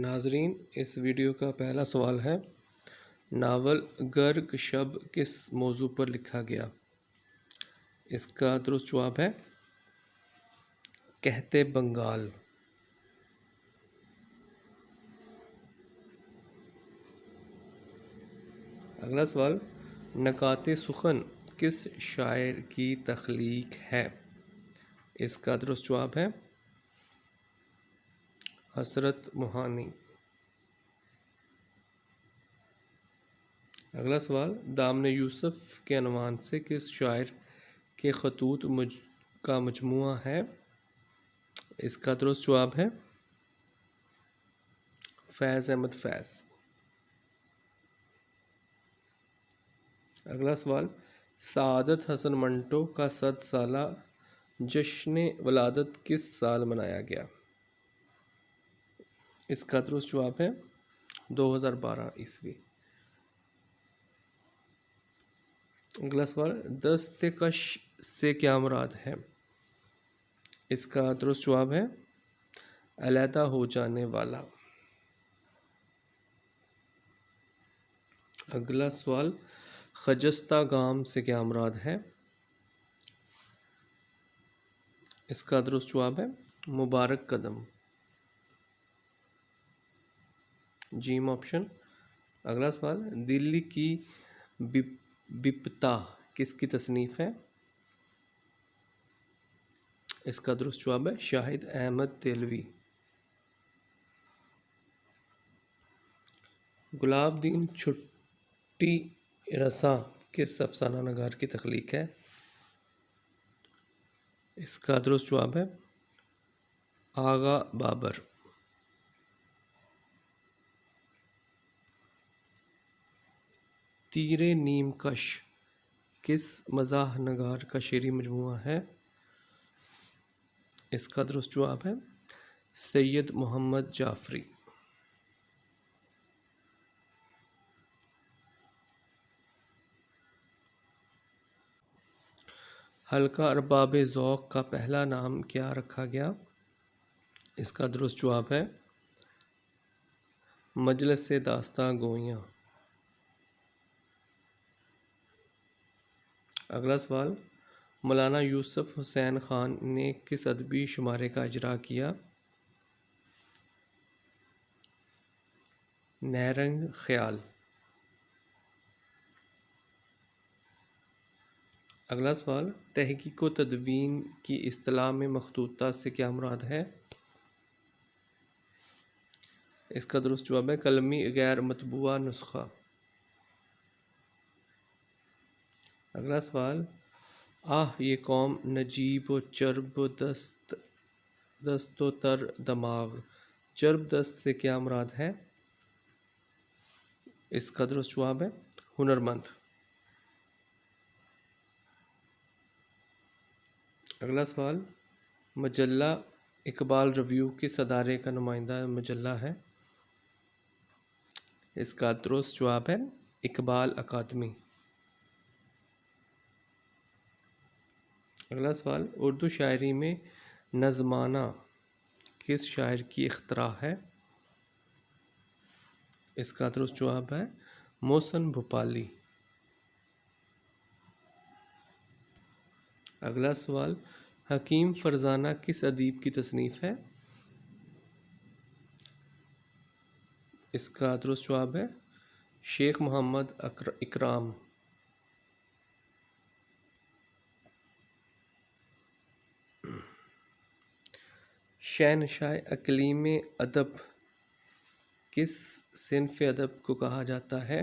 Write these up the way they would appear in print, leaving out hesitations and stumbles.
ناظرین، اس ویڈیو کا پہلا سوال ہے، ناول گرگ شب کس موضوع پر لکھا گیا؟ اس کا درست جواب ہے کہتے بنگال۔ اگلا سوال، نکات سخن کس شاعر کی تخلیق ہے؟ اس کا درست جواب ہے حسرت موہانی۔ اگلا سوال، دامن یوسف کے عنوان سے کس شاعر کے خطوط کا مجموعہ ہے؟ اس کا درست جواب ہے فیض احمد فیض۔ اگلا سوال، سعادت حسن منٹو کا 100 سالہ جشن ولادت کس سال منایا گیا؟ اس کا درست جواب ہے 2012 عیسوی۔ اگلا سوال، دست کش سے کیا مراد ہے؟ اس کا درست جواب ہے علیحدہ ہو جانے والا۔ اگلا سوال، خجستہ گام سے کیا مراد ہے؟ اس کا درست جواب ہے مبارک قدم، جیم آپشن۔ اگلا سوال، دلی کی بپتا کس کی تصنیف ہے؟ اس کا درست جواب ہے شاہد احمد دہلوی۔ گلاب دین چھٹی رساں کس افسانہ نگار کی تخلیق ہے؟ اس کا درست جواب ہے آغا بابر۔ تیر نیم کش کس مزاح نگار کا شعری مجموعہ ہے؟ اس کا درست جواب ہے سید محمد جعفری۔ حلقہ ارباب ذوق کا پہلا نام کیا رکھا گیا؟ اس کا درست جواب ہے مجلس داستاں گوئیاں۔ اگلا سوال، مولانا یوسف حسین خان نے کس ادبی شمارے کا اجرا کیا؟ نیرنگ خیال۔ اگلا سوال، تحقیق و تدوین کی اصطلاح میں مخطوطہ سے کیا مراد ہے؟ اس کا درست جواب ہے قلمی غیر مطبوعہ نسخہ۔ اگلا سوال، یہ قوم نجیب و چرب دست و تر دماغ، چرب دست سے کیا مراد ہے؟ اس کا درست جواب ہے ہنرمند۔ اگلا سوال، مجلہ اقبال ریویو کس ادارے کا نمائندہ مجلہ ہے؟ اس کا درست جواب ہے اقبال اکادمی۔ اگلا سوال، اردو شاعری میں نظمانہ کس شاعر کی اختراع ہے؟ اس کا درست جواب ہے محسن بھوپالی۔ اگلا سوال، حکیم فرزانہ کس ادیب کی تصنیف ہے؟ اس کا درست جواب ہے شیخ محمد اکرام۔ شہنشاہ اقلیم ادب کس صنف ادب کو کہا جاتا ہے؟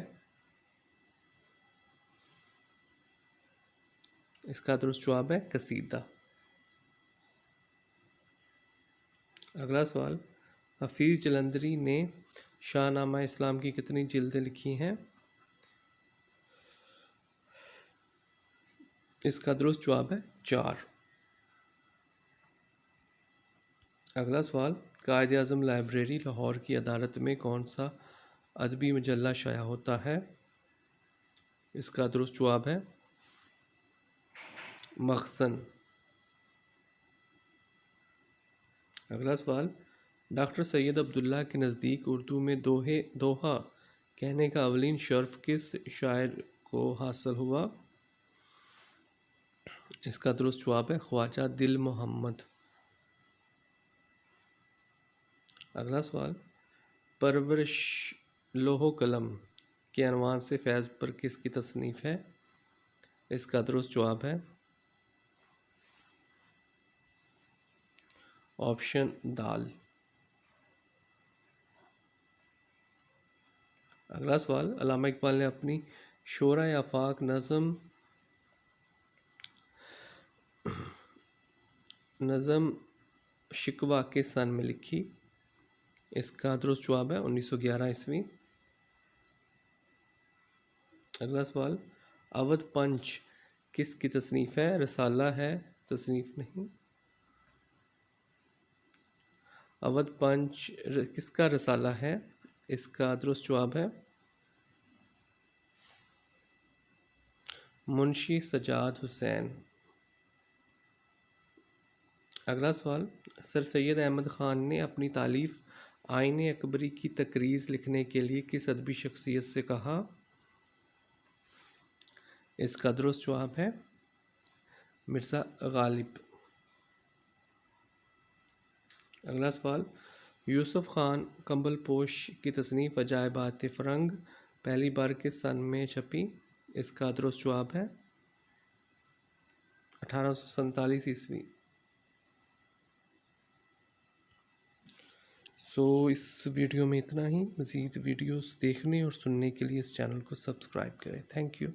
اس کا درست جواب ہے قصیدہ۔ اگلا سوال، حفیظ جلندری نے شاہ نامہ اسلام کی کتنی جلدیں لکھی ہیں؟ اس کا درست جواب ہے 4۔ اگلا سوال، قائد اعظم لائبریری لاہور کی عدالت میں کون سا ادبی مجلہ شائع ہوتا ہے؟ اس کا درست جواب ہے مخزن۔ اگلا سوال، ڈاکٹر سید عبداللہ کے نزدیک اردو میں دوہا کہنے کا اولین شرف کس شاعر کو حاصل ہوا؟ اس کا درست جواب ہے خواجہ دل محمد۔ اگلا سوال، پرورش لوح و قلم کے عنوان سے فیض پر کس کی تصنیف ہے؟ اس کا درست جواب ہے آپشن دال۔ اگلا سوال، علامہ اقبال نے اپنی شورۂ آفاق نظم شکوہ کس سن میں لکھی؟ اس کا درست جواب ہے 1911 عیسوی۔ اگلا سوال، اودھ پنچ کس کی تصنیف ہے؟ رسالہ ہے، تصنیف نہیں۔ اودھ پنچ کس کا رسالہ ہے؟ اس کا درست جواب ہے منشی سجاد حسین۔ اگلا سوال، سر سید احمد خان نے اپنی تالیف آئین اکبری کی تقریظ لکھنے کے لیے کس ادبی شخصیت سے کہا؟ اس کا درست جواب ہے مرزا غالب۔ اگلا سوال، یوسف خان کمبل پوش کی تصنیف عجائبات فرنگ پہلی بار کس سن میں چھپی؟ اس کا درست جواب ہے 1847 عیسوی۔ اس ویڈیو میں اتنا ہی۔ مزید ویڈیوز دیکھنے اور سننے کے لیے اس چینل کو سبسکرائب کریں۔ Thank you.